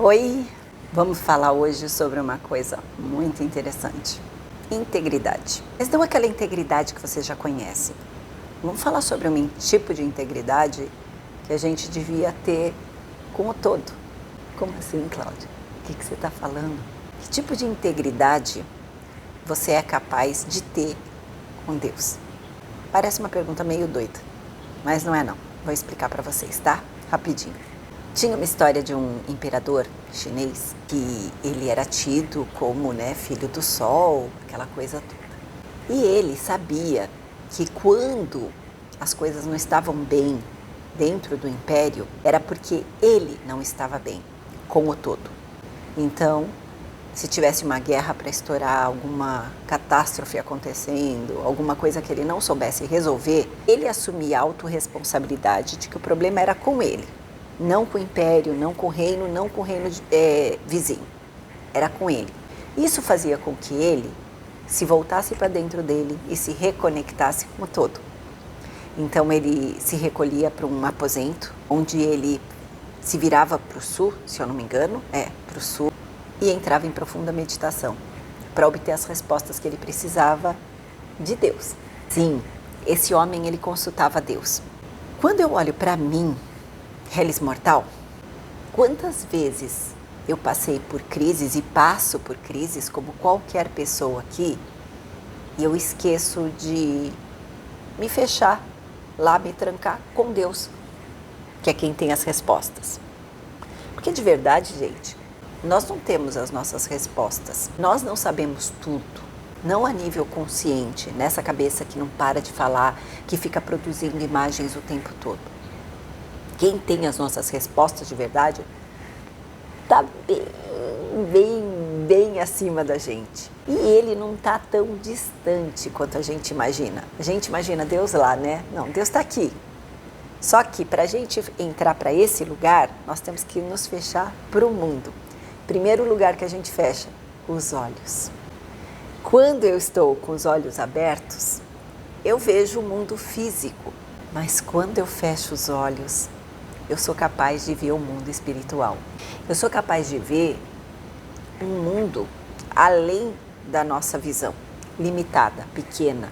Oi, vamos falar hoje sobre uma coisa muito interessante: integridade. Mas não aquela integridade que você já conhece. Vamos falar sobre um tipo de integridade que a gente devia ter com o todo. Como assim, Cláudia? O que você está falando? Que tipo de integridade você é capaz de ter com Deus? Parece uma pergunta meio doida, mas não é não. Vou explicar para vocês, tá? Rapidinho. Tinha uma história de um imperador chinês que ele era tido como, filho do sol, aquela coisa toda. E ele sabia que quando as coisas não estavam bem dentro do império, era porque ele não estava bem com o todo. Então, se tivesse uma guerra para estourar, alguma catástrofe acontecendo, alguma coisa que ele não soubesse resolver, ele assumia a autorresponsabilidade de que o problema era com ele. Não com o império, não com o reino, não com o reino vizinho. Era com ele. Isso fazia com que ele se voltasse para dentro dele e se reconectasse com o todo. Então ele se recolhia para um aposento, onde ele se virava para o sul, se eu não me engano, para o sul, e entrava em profunda meditação, para obter as respostas que ele precisava de Deus. Sim, esse homem ele consultava Deus. Quando eu olho para mim, Reles mortal, quantas vezes eu passei por crises e passo por crises como qualquer pessoa aqui, e eu esqueço de me fechar lá, me trancar com Deus, que é quem tem as respostas. Porque de verdade, gente, nós não temos as nossas respostas, nós não sabemos tudo, não a nível consciente, nessa cabeça que não para de falar, que fica produzindo imagens o tempo todo. Quem tem as nossas respostas de verdade está bem acima da gente. E ele não está tão distante quanto a gente imagina. A gente imagina Deus lá, né? Não, Deus está aqui. Só que para a gente entrar para esse lugar, nós temos que nos fechar para o mundo. Primeiro lugar que a gente fecha, os olhos. Quando eu estou com os olhos abertos, eu vejo o mundo físico. Mas quando eu fecho os olhos, eu sou capaz de ver o mundo espiritual. Eu sou capaz de ver um mundo além da nossa visão, limitada, pequena.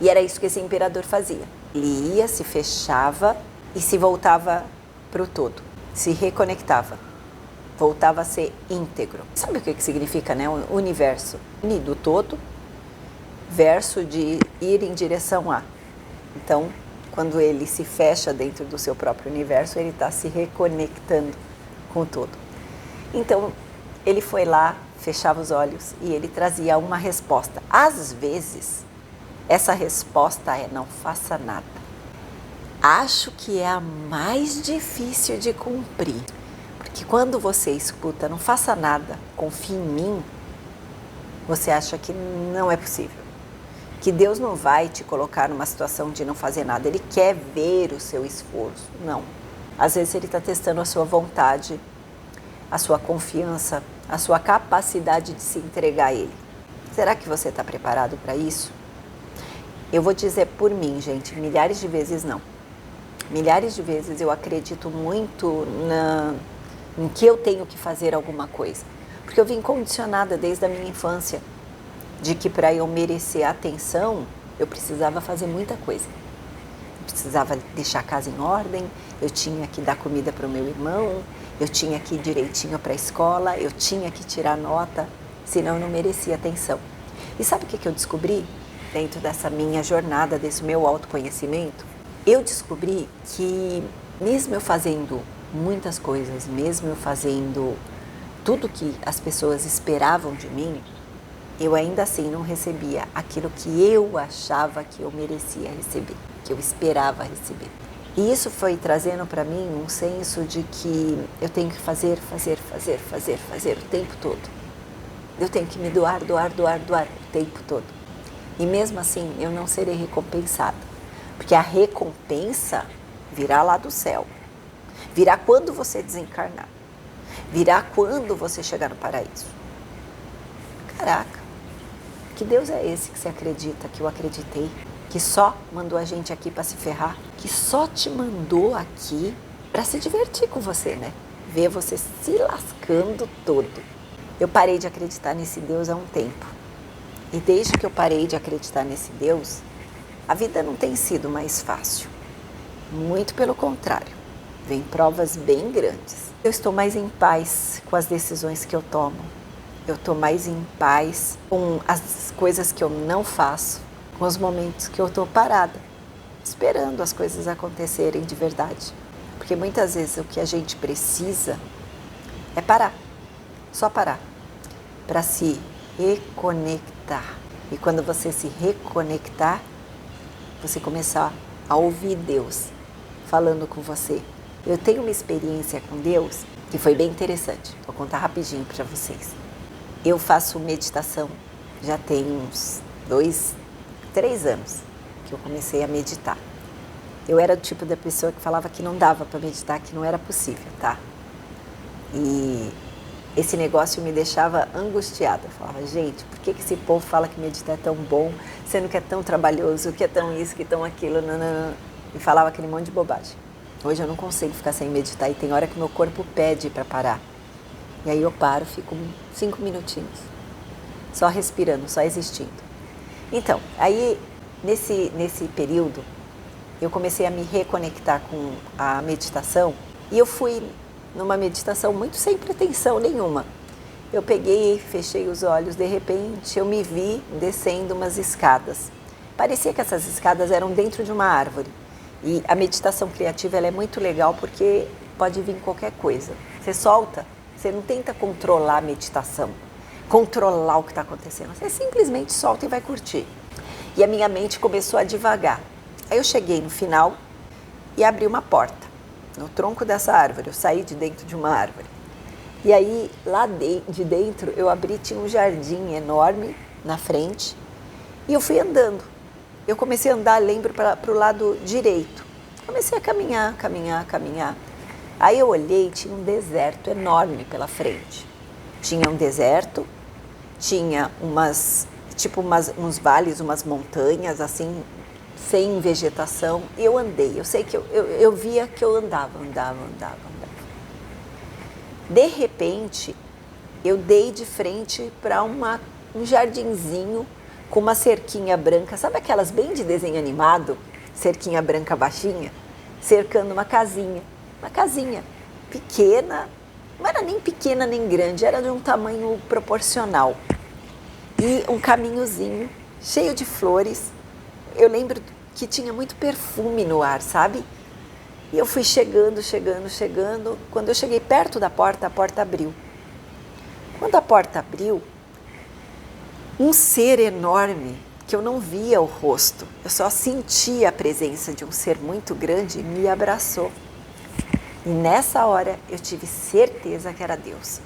E era isso que esse imperador fazia. Ele ia, se fechava e se voltava para o todo, se reconectava, voltava a ser íntegro. Sabe o que significa, o universo? Do todo, verso de ir em direção a. Então, quando ele se fecha dentro do seu próprio universo, ele está se reconectando com o todo. Então, ele foi lá, fechava os olhos e ele trazia uma resposta. Às vezes, essa resposta é: não faça nada. Acho que é a mais difícil de cumprir. Porque quando você escuta, não faça nada, confie em mim, você acha que não é possível. Que Deus não vai te colocar numa situação de não fazer nada. Ele quer ver o seu esforço. Não. Às vezes ele está testando a sua vontade, a sua confiança, a sua capacidade de se entregar a Ele. Será que você está preparado para isso? Eu vou dizer por mim, gente, milhares de vezes não. Milhares de vezes eu acredito muito em que eu tenho que fazer alguma coisa. Porque eu vim condicionada desde a minha infância de que para eu merecer atenção, eu precisava fazer muita coisa. Eu precisava deixar a casa em ordem, eu tinha que dar comida para o meu irmão, eu tinha que ir direitinho para a escola, eu tinha que tirar nota, senão eu não merecia atenção. E sabe o que eu descobri dentro dessa minha jornada, desse meu autoconhecimento? Eu descobri que mesmo eu fazendo muitas coisas, mesmo eu fazendo tudo que as pessoas esperavam de mim, eu ainda assim não recebia aquilo que eu achava que eu merecia receber, que eu esperava receber. E isso foi trazendo para mim um senso de que eu tenho que fazer o tempo todo. Eu tenho que me doar o tempo todo. E mesmo assim eu não serei recompensada, porque a recompensa virá lá do céu. Virá quando você desencarnar. Virá quando você chegar no paraíso. Caraca! Que Deus é esse que você acredita, que eu acreditei? Que só mandou a gente aqui para se ferrar? Que só te mandou aqui para se divertir com você, né? ver você se lascando todo. Eu parei de acreditar nesse Deus há um tempo. E desde que eu parei de acreditar nesse Deus, a vida não tem sido mais fácil. Muito pelo contrário, vem provas bem grandes. Eu estou mais em paz com as decisões que eu tomo. Eu estou mais em paz com as coisas que eu não faço, com os momentos que eu estou parada, esperando as coisas acontecerem de verdade. Porque muitas vezes o que a gente precisa é parar, só parar, para se reconectar. E quando você se reconectar, você começar a ouvir Deus falando com você. Eu tenho uma experiência com Deus que foi bem interessante. Vou contar rapidinho para vocês. Eu faço meditação já tem uns 2, 3 anos que eu comecei a meditar. Eu era do tipo da pessoa que falava que não dava para meditar, que não era possível, tá? E esse negócio me deixava angustiada. Eu falava, gente, por que esse povo fala que meditar é tão bom, sendo que é tão trabalhoso, que é tão isso, que é tão aquilo, nanana. E falava aquele monte de bobagem. Hoje eu não consigo ficar sem meditar e tem hora que meu corpo pede para parar. E aí eu paro, fico 5 minutinhos, só respirando, só existindo. Então, aí nesse período, eu comecei a me reconectar com a meditação e eu fui numa meditação muito sem pretensão nenhuma. Eu peguei, fechei os olhos, de repente eu me vi descendo umas escadas. Parecia que essas escadas eram dentro de uma árvore. E a meditação criativa ela é muito legal porque pode vir qualquer coisa. Você solta, você não tenta controlar a meditação, controlar o que está acontecendo. Você simplesmente solta e vai curtir. E a minha mente começou a divagar. Aí eu cheguei no final e abri uma porta no tronco dessa árvore. Eu saí de dentro de uma árvore. E aí lá de dentro eu abri, tinha um jardim enorme na frente e eu fui andando. Eu comecei a andar, lembro, para o lado direito. Comecei a caminhar. Aí eu olhei, tinha um deserto enorme pela frente. Tinha um deserto, tinha uns vales, umas montanhas, assim, sem vegetação. E eu andei, eu sei que eu via que eu andava. De repente, eu dei de frente para um jardinzinho, com uma cerquinha branca, sabe aquelas bem de desenho animado? Cerquinha branca baixinha, cercando uma casinha pequena, não era nem pequena nem grande, era de um tamanho proporcional. E um caminhozinho cheio de flores, eu lembro que tinha muito perfume no ar, sabe? E eu fui chegando, quando eu cheguei perto da porta, a porta abriu. Quando a porta abriu, um ser enorme, que eu não via o rosto, eu só sentia a presença de um ser muito grande, me abraçou. E nessa hora eu tive certeza que era Deus.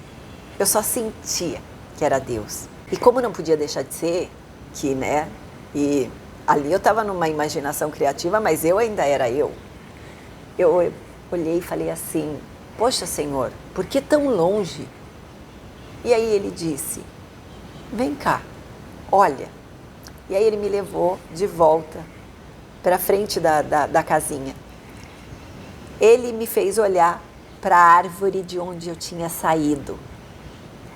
Eu só sentia que era Deus. E como não podia deixar de ser, e ali eu estava numa imaginação criativa, mas eu ainda era eu. Eu olhei e falei assim, poxa Senhor, por que tão longe? E aí ele disse, vem cá. Olha, e aí ele me levou de volta para frente da casinha. Ele me fez olhar para a árvore de onde eu tinha saído.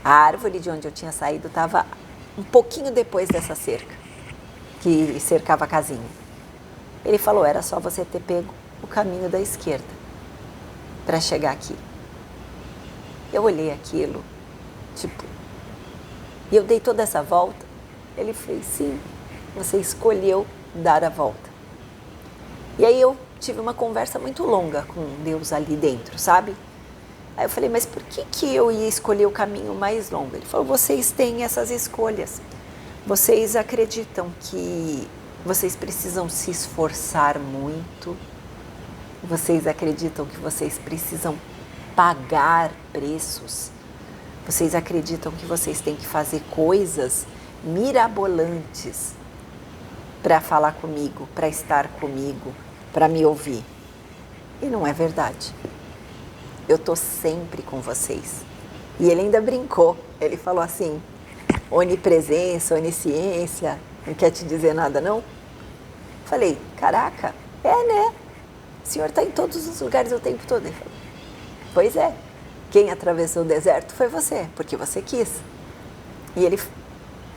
A árvore de onde eu tinha saído estava um pouquinho depois dessa cerca, que cercava a casinha. Ele falou, era só você ter pego o caminho da esquerda para chegar aqui. Eu olhei aquilo, e eu dei toda essa volta. Ele fez, sim, você escolheu dar a volta. E aí eu tive uma conversa muito longa com Deus ali dentro, sabe? Aí eu falei, mas por que eu ia escolher o caminho mais longo? Ele falou, vocês têm essas escolhas. Vocês acreditam que vocês precisam se esforçar muito. Vocês acreditam que vocês precisam pagar preços. Vocês acreditam que vocês têm que fazer coisas mirabolantes para falar comigo, para estar comigo, para me ouvir. E não é verdade. Eu estou sempre com vocês. E ele ainda brincou. Ele falou assim, onipresença, onisciência, não quer te dizer nada não? Falei, caraca, né? O Senhor está em todos os lugares o tempo todo. Ele falou, pois é. Quem atravessou o deserto foi você, porque você quis. E ele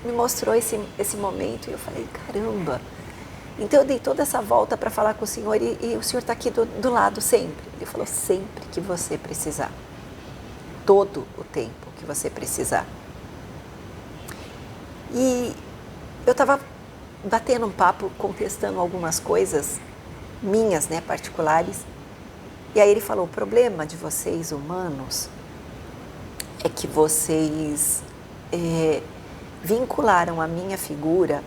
me mostrou esse momento e eu falei, caramba. Então eu dei toda essa volta para falar com o Senhor e o Senhor está aqui do lado sempre. Ele falou, sempre que você precisar. Todo o tempo que você precisar. E eu estava batendo um papo, contestando algumas coisas minhas, né, particulares. E aí ele falou, o problema de vocês humanos é que vocês vincularam a minha figura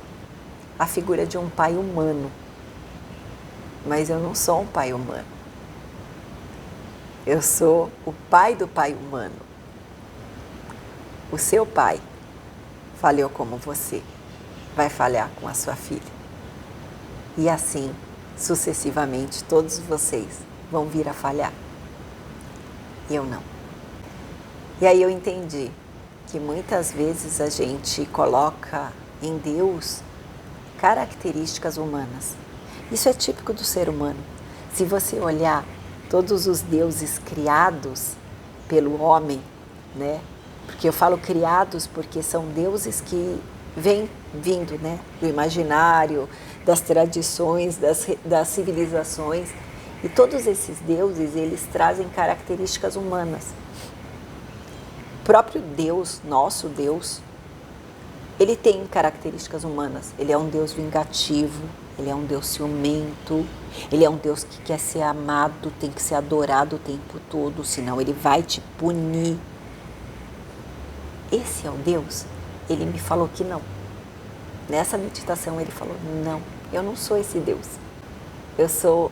à figura de um pai humano. Mas eu não sou um pai humano. Eu sou o pai do pai humano. O seu pai falhou como você, vai falhar com a sua filha. E assim, sucessivamente, todos vocês vão vir a falhar. E eu não. E aí eu entendi que muitas vezes a gente coloca em Deus características humanas. Isso é típico do ser humano. Se você olhar todos os deuses criados pelo homem, né? Porque eu falo criados porque são deuses que vêm vindo, né? Do imaginário, das tradições, das civilizações. E todos esses deuses, eles trazem características humanas. O próprio Deus, nosso Deus, ele tem características humanas. Ele é um Deus vingativo, ele é um Deus ciumento, ele é um Deus que quer ser amado, tem que ser adorado o tempo todo, senão ele vai te punir. Esse é o Deus? Ele me falou que não. Nessa meditação ele falou, não, eu não sou esse Deus. Eu sou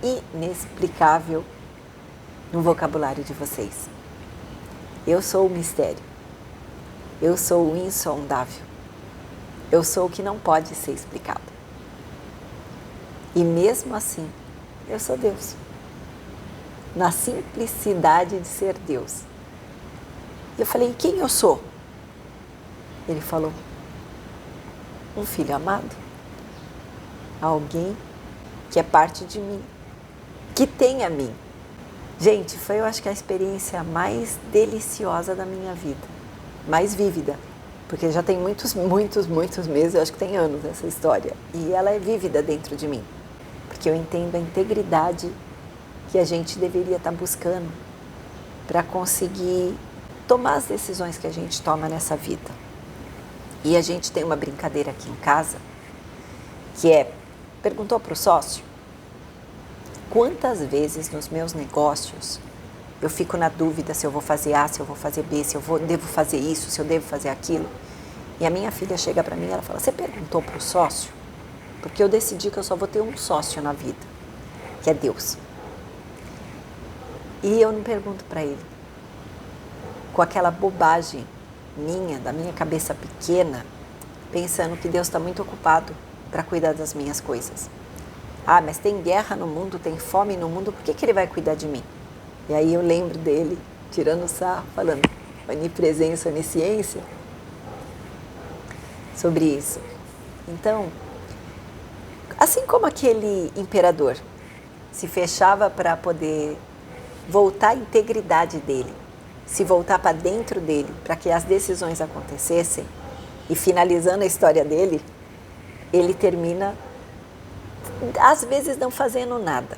inexplicável no vocabulário de vocês. Eu sou o mistério. Eu sou o insondável. Eu sou o que não pode ser explicado. E mesmo assim, eu sou Deus. Na simplicidade de ser Deus. Eu falei, quem eu sou? Ele falou, um filho amado. Alguém que é parte de mim, que tem a mim. Gente, foi eu acho que a experiência mais deliciosa da minha vida, mais vívida, porque já tem muitos meses, eu acho que tem anos essa história, e ela é vívida dentro de mim, porque eu entendo a integridade que a gente deveria estar buscando para conseguir tomar as decisões que a gente toma nessa vida. E a gente tem uma brincadeira aqui em casa, que é, perguntou para o sócio, quantas vezes nos meus negócios eu fico na dúvida se eu vou fazer A, se eu vou fazer B, se eu devo fazer isso, se eu devo fazer aquilo. E a minha filha chega para mim e ela fala, você perguntou para o sócio? Porque eu decidi que eu só vou ter um sócio na vida, que é Deus. E eu não pergunto para ele. Com aquela bobagem minha, da minha cabeça pequena, pensando que Deus está muito ocupado para cuidar das minhas coisas. Ah, mas tem guerra no mundo, tem fome no mundo, por que ele vai cuidar de mim? E aí eu lembro dele, tirando sarro, falando onipresença, onisciência, sobre isso. Então, assim como aquele imperador se fechava para poder voltar à integridade dele, se voltar para dentro dele, para que as decisões acontecessem, e finalizando a história dele, ele termina, às vezes, não fazendo nada.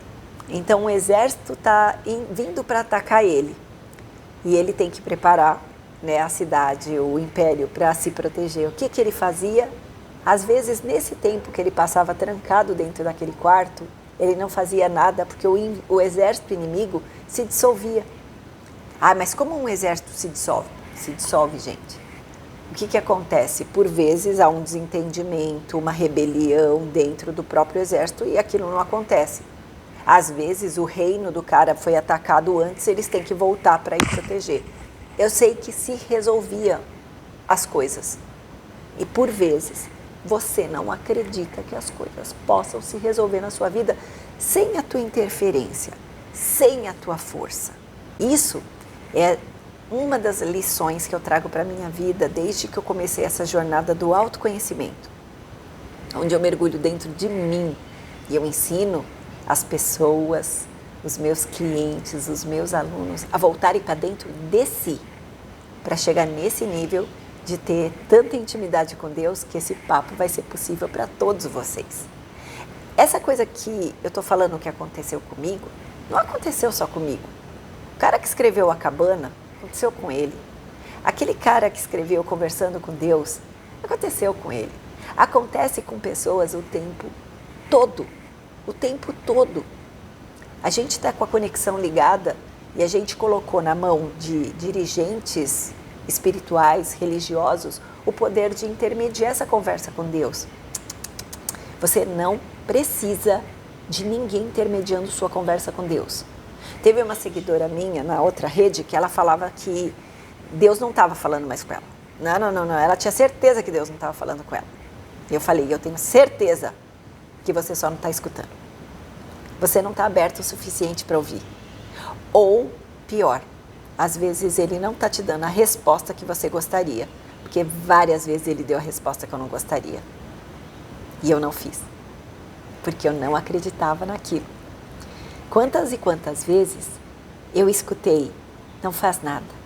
Então, o exército está vindo para atacar ele. E ele tem que preparar, né, a cidade, o império, para se proteger. O que ele fazia? Às vezes, nesse tempo que ele passava trancado dentro daquele quarto, ele não fazia nada, porque o exército inimigo se dissolvia. Ah, mas como um exército se dissolve? Se dissolve, gente. O que acontece? Por vezes há um desentendimento, uma rebelião dentro do próprio exército e aquilo não acontece. Às vezes o reino do cara foi atacado antes, eles têm que voltar para ir proteger. Eu sei que se resolvia as coisas. E por vezes você não acredita que as coisas possam se resolver na sua vida sem a tua interferência, sem a tua força. Isso é uma das lições que eu trago para a minha vida desde que eu comecei essa jornada do autoconhecimento, onde eu mergulho dentro de mim e eu ensino as pessoas os meus clientes, os meus alunos a voltarem para dentro de si, para chegar nesse nível de ter tanta intimidade com Deus que esse papo vai ser possível para todos vocês. Essa coisa que eu estou falando que aconteceu comigo, não aconteceu só comigo. O cara que escreveu A Cabana, aconteceu com ele. Aquele cara que escreveu Conversando com Deus, aconteceu com ele. Acontece com pessoas o tempo todo, o tempo todo. A gente está com a conexão ligada e a gente colocou na mão de dirigentes espirituais, religiosos, o poder de intermediar essa conversa com Deus. Você não precisa de ninguém intermediando sua conversa com Deus. Teve uma seguidora minha na outra rede que ela falava que Deus não estava falando mais com ela. Não. Ela tinha certeza que Deus não estava falando com ela. E eu falei, eu tenho certeza que você só não está escutando. Você não está aberto o suficiente para ouvir. Ou, pior, às vezes ele não está te dando a resposta que você gostaria. Porque várias vezes ele deu a resposta que eu não gostaria. E eu não fiz. Porque eu não acreditava naquilo. Quantas e quantas vezes eu escutei, não faz nada.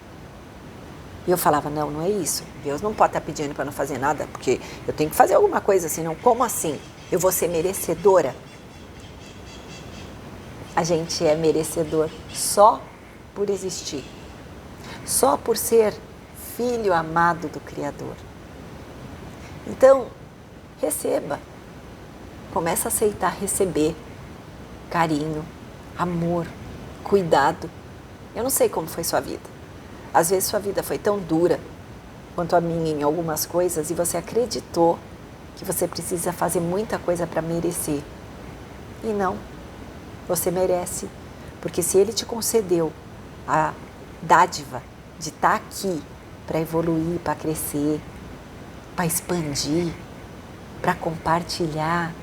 E eu falava, não é isso. Deus não pode estar pedindo para não fazer nada, porque eu tenho que fazer alguma coisa, senão como assim? Eu vou ser merecedora? A gente é merecedor só por existir. Só por ser filho amado do Criador. Então, receba. Começa a aceitar receber carinho, amor, cuidado. Eu não sei como foi sua vida. Às vezes sua vida foi tão dura quanto a minha em algumas coisas e você acreditou que você precisa fazer muita coisa para merecer. E não, você merece. Porque se Ele te concedeu a dádiva de estar aqui para evoluir, para crescer, para expandir, para compartilhar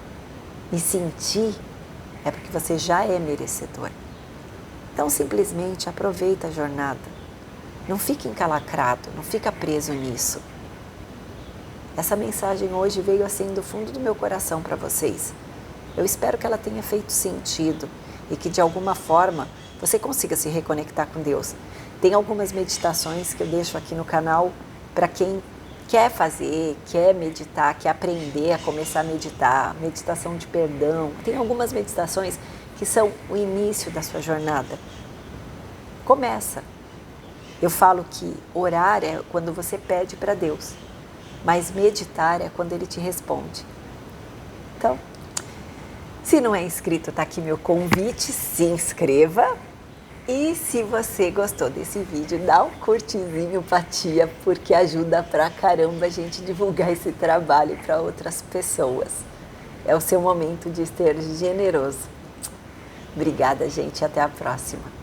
e sentir, é porque você já é merecedor. Então, simplesmente aproveita a jornada. Não fique encalacrado, não fica preso nisso. Essa mensagem hoje veio assim do fundo do meu coração para vocês. Eu espero que ela tenha feito sentido e que de alguma forma você consiga se reconectar com Deus. Tem algumas meditações que eu deixo aqui no canal para quem quer fazer, quer meditar, quer aprender a começar a meditar, meditação de perdão. Tem algumas meditações que são o início da sua jornada. Começa. Eu falo que orar é quando você pede para Deus, mas meditar é quando Ele te responde. Então, se não é inscrito, está aqui meu convite, se inscreva. E se você gostou desse vídeo, dá um curtizinho pra tia, porque ajuda pra caramba a gente divulgar esse trabalho para outras pessoas. É o seu momento de ser generoso. Obrigada, gente. Até a próxima.